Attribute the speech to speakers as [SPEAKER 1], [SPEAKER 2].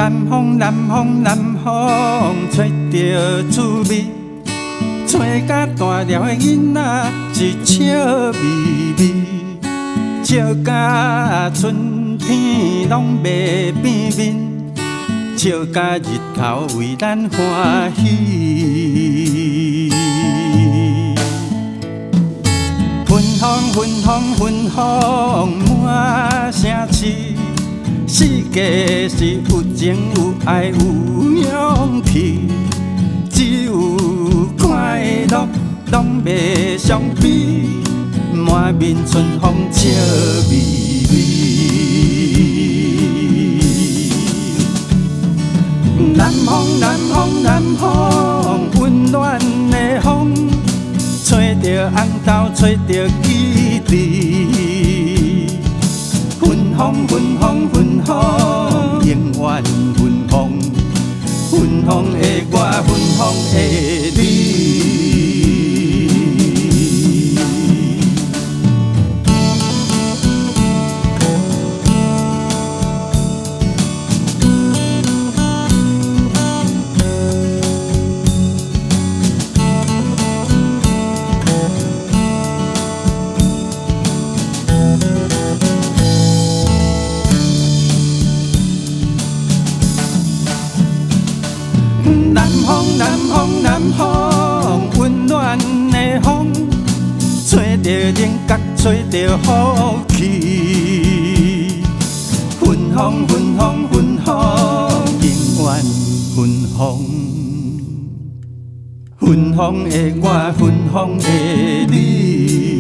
[SPEAKER 1] 南风，南风，南风，吹着滋味，吹甲大条的囡仔一笑眯眯，笑甲春天拢袂变面，笑甲日头为咱欢喜。芬芳，芬芳，芬芳满城市。世界是有情有爱有勇气，只有快乐拢袂相比，满面春风笑眯眯。南风，南风，南风，温暖的风，吹着红豆，吹着记忆。芬芳，芬芳，芬芳，永远芬芳，芬芳的我，芬芳的你。南风，南风，南风，温暖的风，吹着人角，吹着福气。芬芳，芬芳，芬芳，永远芬芳，芬芳的我，芬芳的你。